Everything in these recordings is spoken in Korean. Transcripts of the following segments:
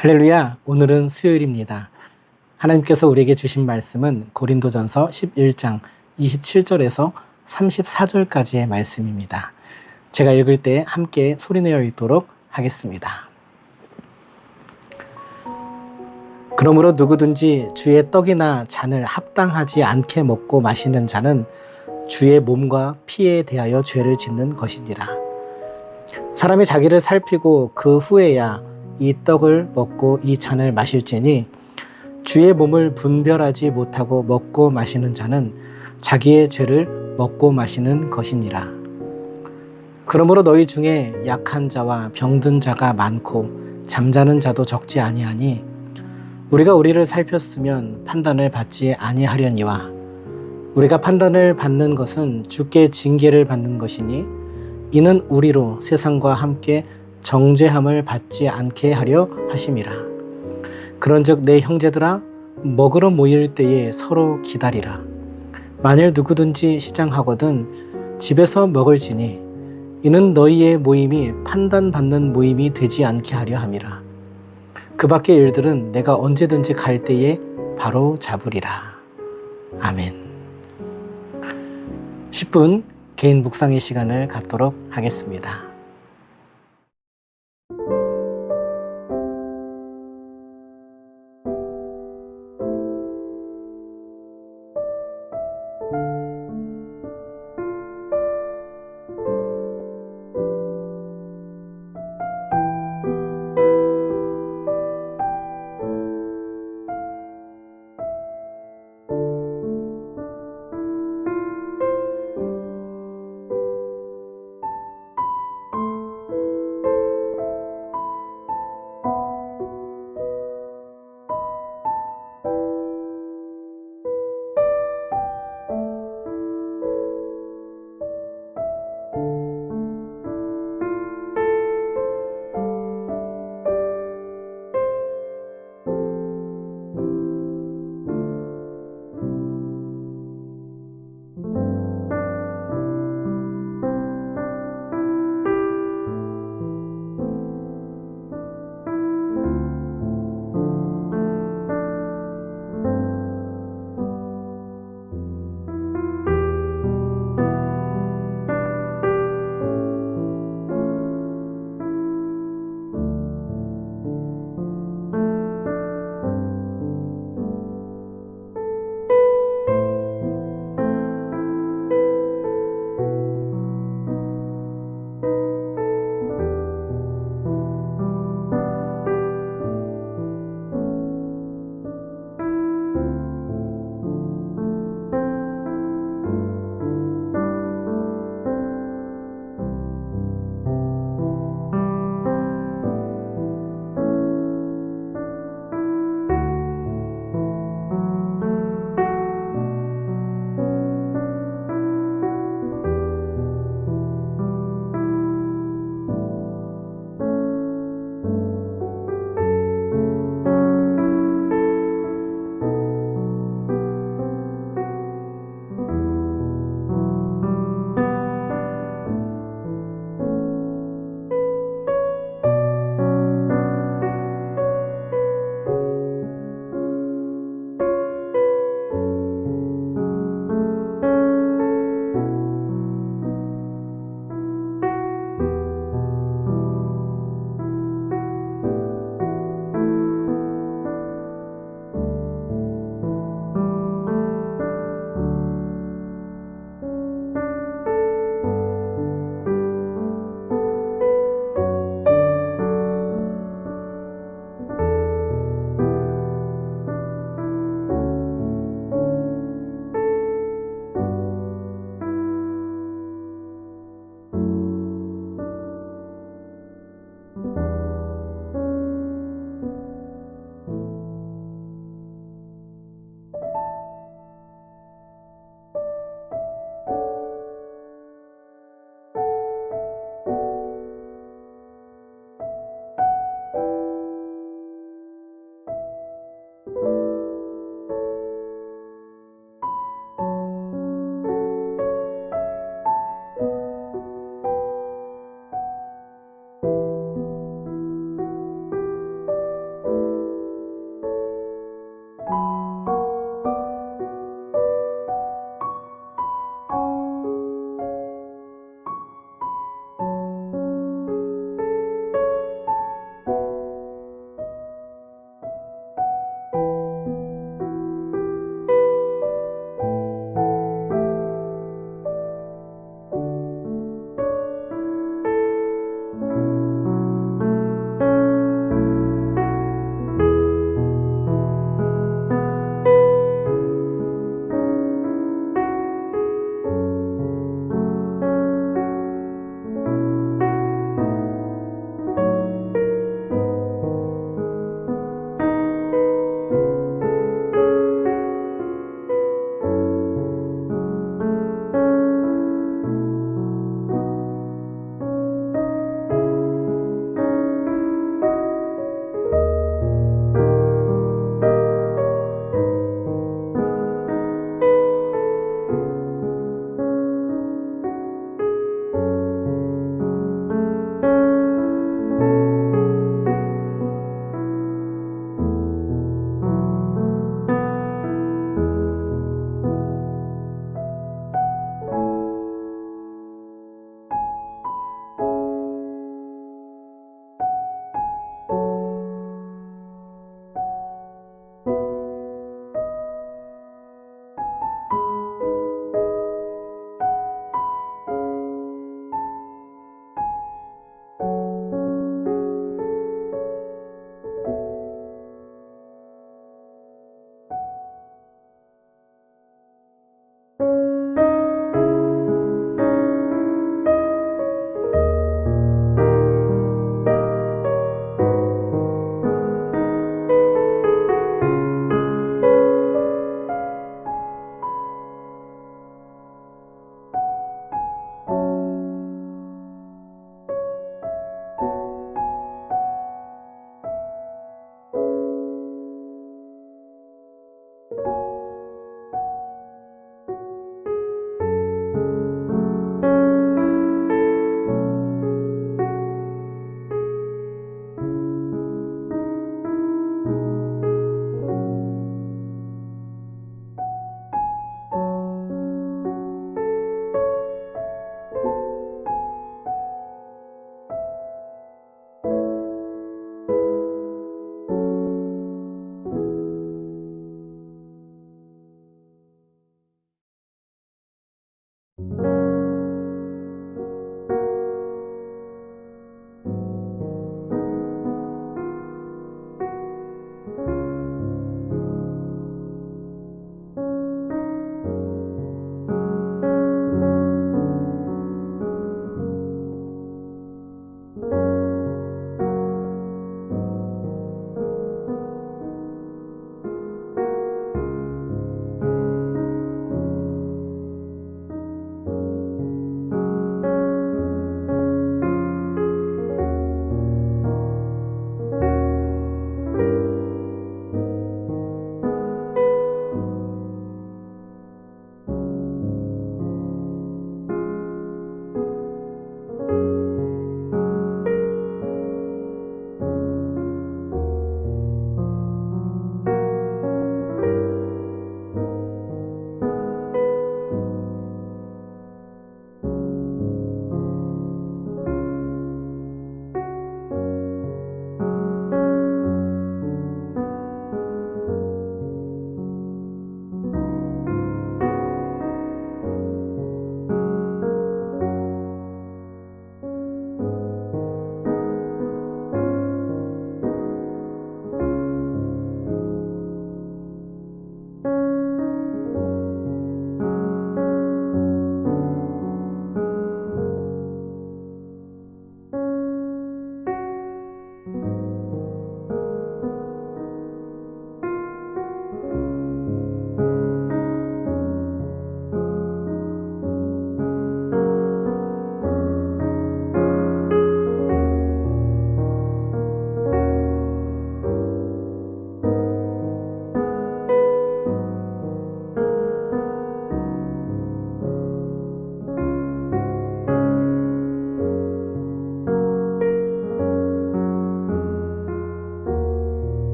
할렐루야, 오늘은 수요일입니다. 하나님께서 우리에게 주신 말씀은 고린도전서 11장 27절에서 34절까지의 말씀입니다. 제가 읽을 때 함께 소리내어 읽도록 하겠습니다. 그러므로 누구든지 주의 떡이나 잔을 합당하지 않게 먹고 마시는 자는 주의 몸과 피에 대하여 죄를 짓는 것이니라. 사람이 자기를 살피고 그 후에야 이 떡을 먹고 이 잔을 마실지니 주의 몸을 분별하지 못하고 먹고 마시는 자는 자기의 죄를 먹고 마시는 것이니라. 그러므로 너희 중에 약한 자와 병든 자가 많고 잠자는 자도 적지 아니하니 우리가 우리를 살폈으면 판단을 받지 아니하려니와 우리가 판단을 받는 것은 주께 징계를 받는 것이니 이는 우리로 세상과 함께 정죄함을 받지 않게 하려 하심이라. 그런즉 내 형제들아 먹으러 모일 때에 서로 기다리라. 만일 누구든지 시장하거든 집에서 먹을지니 이는 너희의 모임이 판단받는 모임이 되지 않게 하려 함이라. 그 밖의 일들은 내가 언제든지 갈 때에 바로 잡으리라. 아멘. 10분 개인 묵상의 시간을 갖도록 하겠습니다.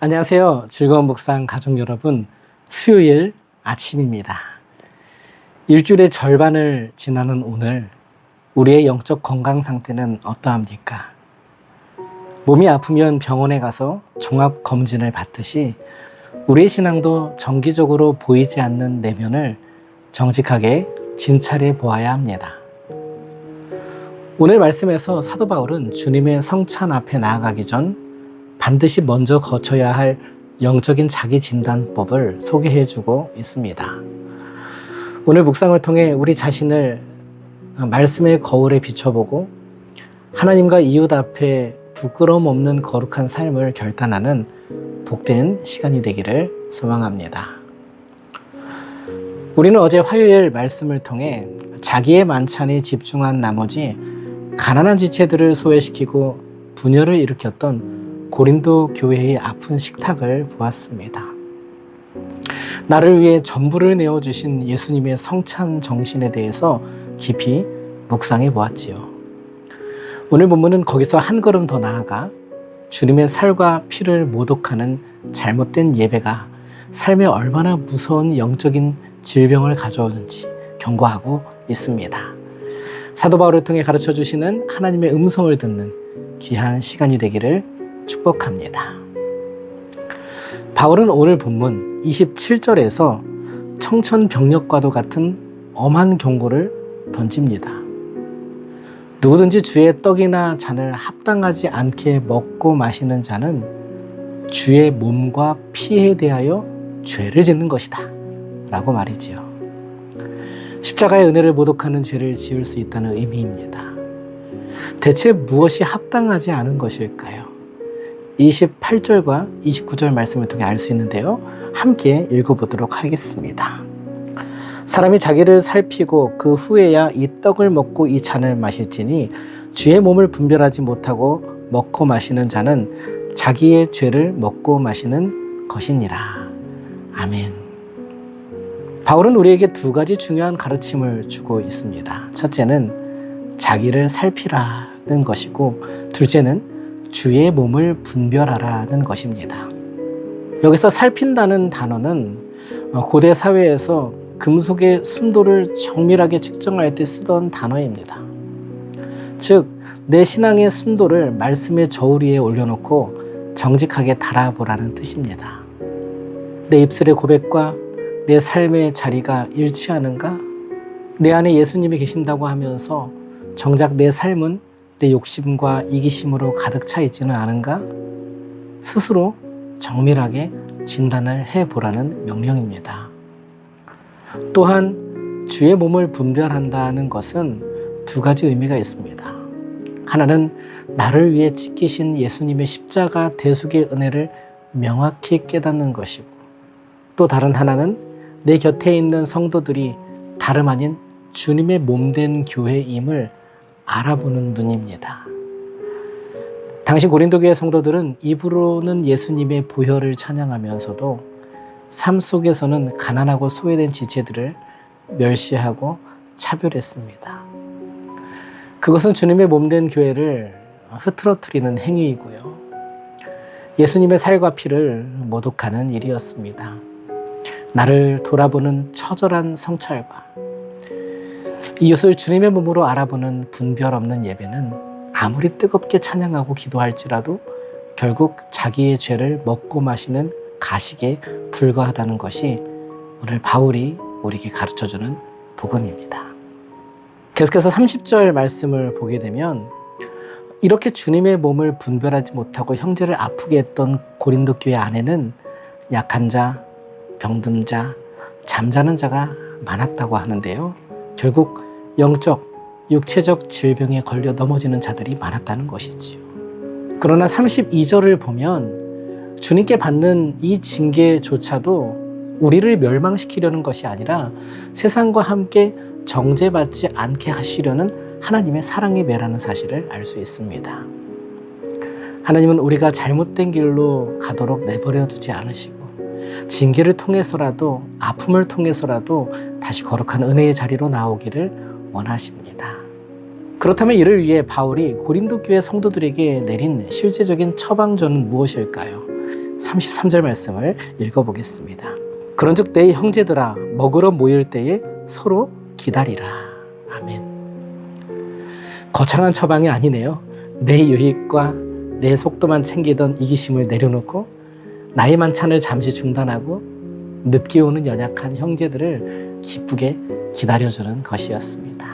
안녕하세요. 즐거운 묵상 가족 여러분, 수요일 아침입니다. 일주일의 절반을 지나는 오늘, 우리의 영적 건강 상태는 어떠합니까? 몸이 아프면 병원에 가서 종합 검진을 받듯이 우리의 신앙도 정기적으로 보이지 않는 내면을 정직하게 진찰해 보아야 합니다. 오늘 말씀에서 사도 바울은 주님의 성찬 앞에 나아가기 전 반드시 먼저 거쳐야 할 영적인 자기 진단법을 소개해주고 있습니다. 오늘 묵상을 통해 우리 자신을 말씀의 거울에 비춰보고 하나님과 이웃 앞에 부끄러움 없는 거룩한 삶을 결단하는 복된 시간이 되기를 소망합니다. 우리는 어제 화요일 말씀을 통해 자기의 만찬에 집중한 나머지 가난한 지체들을 소외시키고 분열을 일으켰던 고린도 교회의 아픈 식탁을 보았습니다. 나를 위해 전부를 내어주신 예수님의 성찬 정신에 대해서 깊이 묵상해 보았지요. 오늘 본문은 거기서 한 걸음 더 나아가 주님의 살과 피를 모독하는 잘못된 예배가 삶에 얼마나 무서운 영적인 질병을 가져오는지 경고하고 있습니다. 사도 바울을 통해 가르쳐 주시는 하나님의 음성을 듣는 귀한 시간이 되기를 축복합니다. 바울은 오늘 본문 27절에서 청천벽력과도 같은 엄한 경고를 던집니다. 누구든지 주의 떡이나 잔을 합당하지 않게 먹고 마시는 자는 주의 몸과 피에 대하여 죄를 짓는 것이다 라고 말이지요. 십자가의 은혜를 모독하는 죄를 지을 수 있다는 의미입니다. 대체 무엇이 합당하지 않은 것일까요? 28절과 29절 말씀을 통해 알 수 있는데요. 함께 읽어보도록 하겠습니다. 사람이 자기를 살피고 그 후에야 이 떡을 먹고 이 잔을 마실지니 주의 몸을 분별하지 못하고 먹고 마시는 자는 자기의 죄를 먹고 마시는 것이니라. 아멘. 바울은 우리에게 두 가지 중요한 가르침을 주고 있습니다. 첫째는 자기를 살피라는 것이고, 둘째는 주의 몸을 분별하라는 것입니다. 여기서 살핀다는 단어는 고대 사회에서 금속의 순도를 정밀하게 측정할 때 쓰던 단어입니다. 즉, 내 신앙의 순도를 말씀의 저울 위에 올려놓고 정직하게 달아보라는 뜻입니다. 내 입술의 고백과 내 삶의 자리가 일치하는가? 내 안에 예수님이 계신다고 하면서 정작 내 삶은 내 욕심과 이기심으로 가득 차 있지는 않은가? 스스로 정밀하게 진단을 해보라는 명령입니다. 또한 주의 몸을 분별한다는 것은 두 가지 의미가 있습니다. 하나는 나를 위해 찢기신 예수님의 십자가 대속의 은혜를 명확히 깨닫는 것이고, 또 다른 하나는 내 곁에 있는 성도들이 다름 아닌 주님의 몸된 교회임을 알아보는 눈입니다. 당시 고린도 교회 성도들은 입으로는 예수님의 보혈을 찬양하면서도 삶 속에서는 가난하고 소외된 지체들을 멸시하고 차별했습니다. 그것은 주님의 몸된 교회를 흐트러뜨리는 행위이고요. 예수님의 살과 피를 모독하는 일이었습니다. 나를 돌아보는 처절한 성찰과 이웃을 주님의 몸으로 알아보는 분별 없는 예배는 아무리 뜨겁게 찬양하고 기도할지라도 결국 자기의 죄를 먹고 마시는 가식에 불과하다는 것이 오늘 바울이 우리에게 가르쳐주는 복음입니다. 계속해서 30절 말씀을 보게 되면 이렇게 주님의 몸을 분별하지 못하고 형제를 아프게 했던 고린도 교회 안에는 약한 자, 병든 자, 잠자는 자가 많았다고 하는데요. 결국 영적, 육체적 질병에 걸려 넘어지는 자들이 많았다는 것이지요. 그러나 32절을 보면 주님께 받는 이 징계조차도 우리를 멸망시키려는 것이 아니라 세상과 함께 정죄받지 않게 하시려는 하나님의 사랑의 매라는 사실을 알 수 있습니다. 하나님은 우리가 잘못된 길로 가도록 내버려 두지 않으시고 징계를 통해서라도, 아픔을 통해서라도 다시 거룩한 은혜의 자리로 나오기를 원하십니다. 그렇다면 이를 위해 바울이 고린도 교회 성도들에게 내린 실제적인 처방전은 무엇일까요? 33절 말씀을 읽어보겠습니다. 그런즉 내 형제들아 먹으러 모일 때에 서로 기다리라. 아멘. 거창한 처방이 아니네요. 내 유익과 내 속도만 챙기던 이기심을 내려놓고 나의 만찬을 잠시 중단하고 늦게 오는 연약한 형제들을 기쁘게 기다려주는 것이었습니다.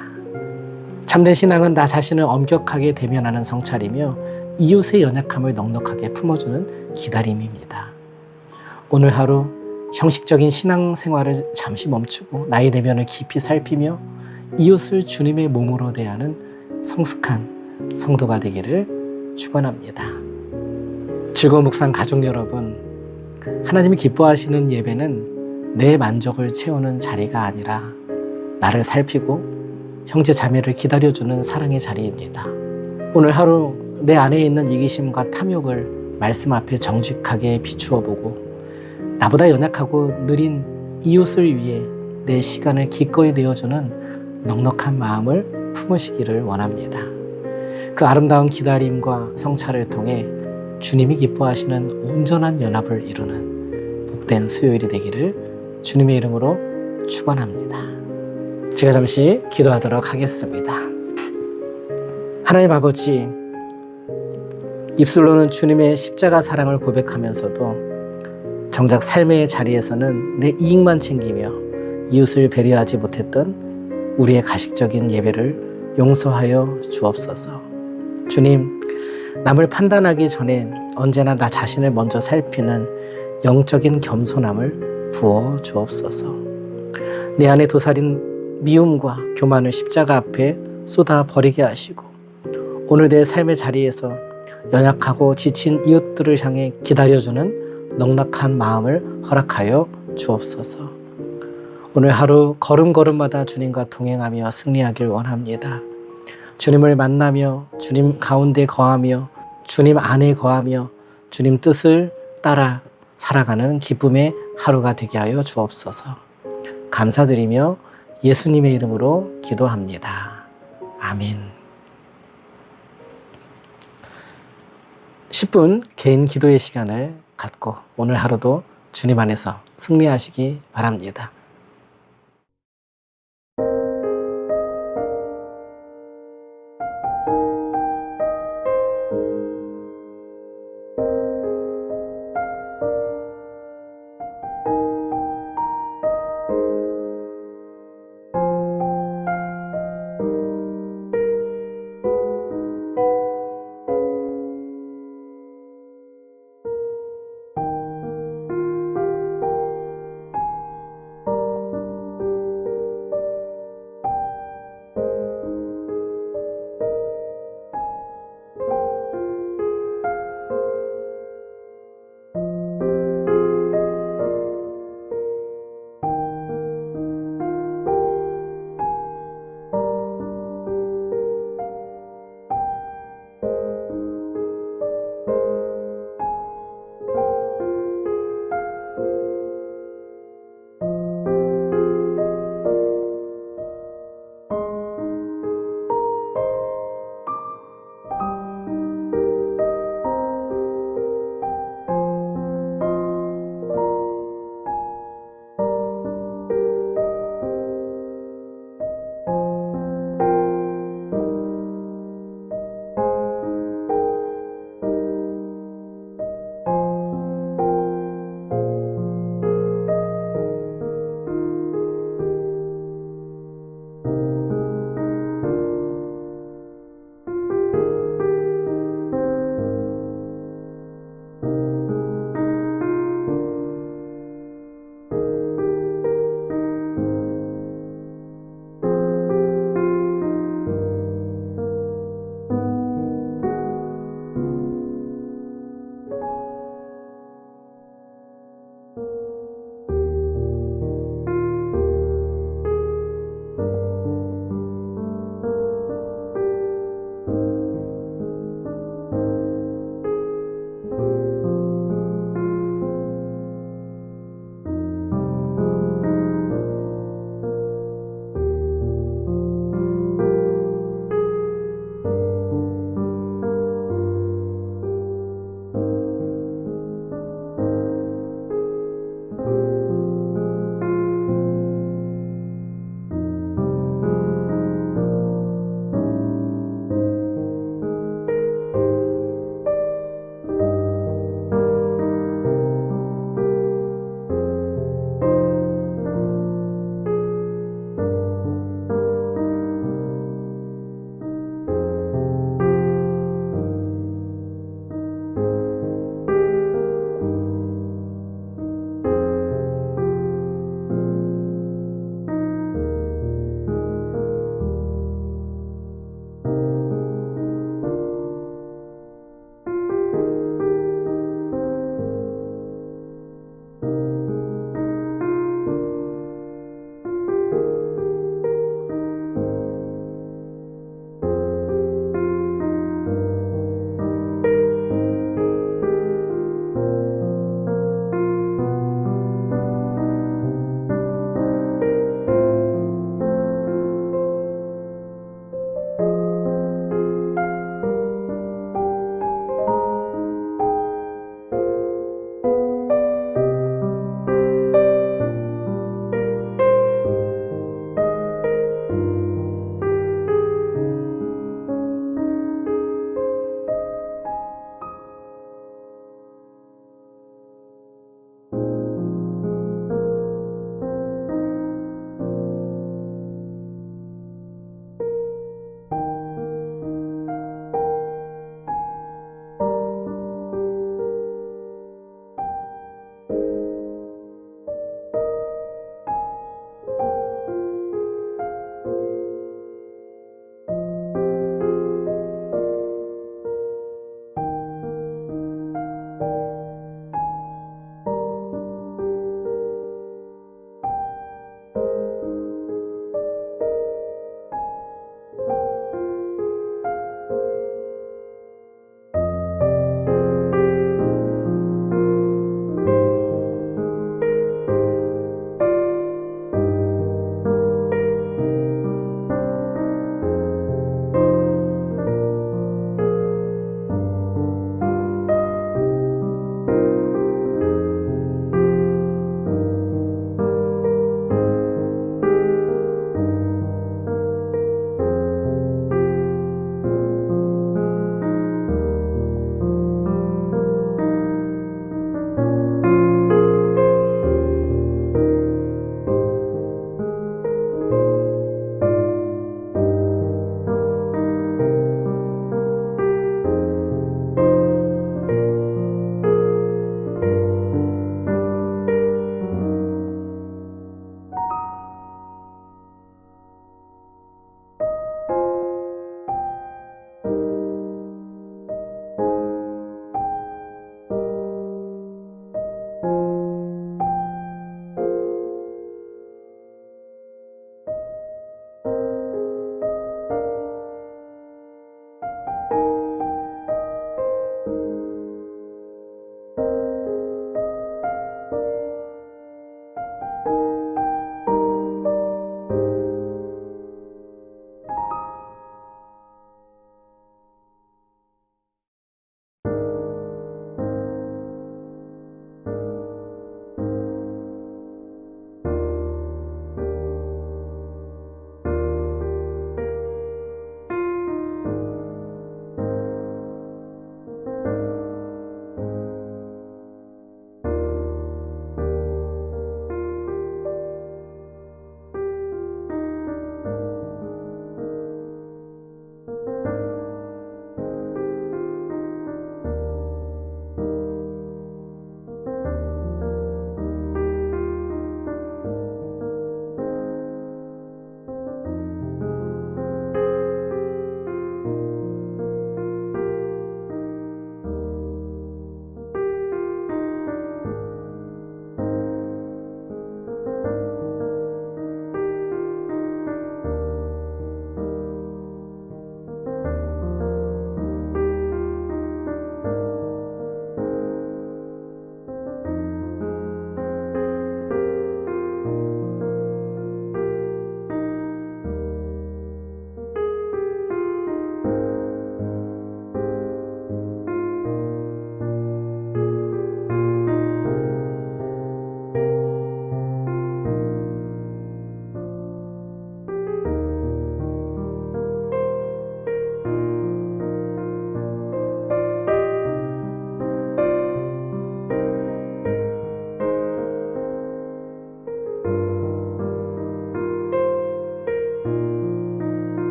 참된 신앙은 나 자신을 엄격하게 대면하는 성찰이며 이웃의 연약함을 넉넉하게 품어주는 기다림입니다. 오늘 하루 형식적인 신앙생활을 잠시 멈추고 나의 내면을 깊이 살피며 이웃을 주님의 몸으로 대하는 성숙한 성도가 되기를 축원합니다. 즐거운 묵상 가족 여러분, 하나님이 기뻐하시는 예배는 내 만족을 채우는 자리가 아니라 나를 살피고 형제 자매를 기다려주는 사랑의 자리입니다. 오늘 하루 내 안에 있는 이기심과 탐욕을 말씀 앞에 정직하게 비추어 보고 나보다 연약하고 느린 이웃을 위해 내 시간을 기꺼이 내어주는 넉넉한 마음을 품으시기를 원합니다. 그 아름다운 기다림과 성찰을 통해 주님이 기뻐하시는 온전한 연합을 이루는 복된 수요일이 되기를 주님의 이름으로 축원합니다. 제가 잠시 기도하도록 하겠습니다. 하나님 아버지, 입술로는 주님의 십자가 사랑을 고백하면서도 정작 삶의 자리에서는 내 이익만 챙기며 이웃을 배려하지 못했던 우리의 가식적인 예배를 용서하여 주옵소서. 주님, 남을 판단하기 전에 언제나 나 자신을 먼저 살피는 영적인 겸손함을 부어 주옵소서. 내 안에 도사린 미움과 교만을 십자가 앞에 쏟아 버리게 하시고 오늘 내 삶의 자리에서 연약하고 지친 이웃들을 향해 기다려주는 넉넉한 마음을 허락하여 주옵소서. 오늘 하루 걸음걸음마다 주님과 동행하며 승리하길 원합니다. 주님을 만나며 주님 가운데 거하며 주님 안에 거하며 주님 뜻을 따라 살아가는 기쁨의 하루가 되게 하여 주옵소서. 감사드리며 예수님의 이름으로 기도합니다. 아멘. 10분 개인 기도의 시간을 갖고 오늘 하루도 주님 안에서 승리하시기 바랍니다.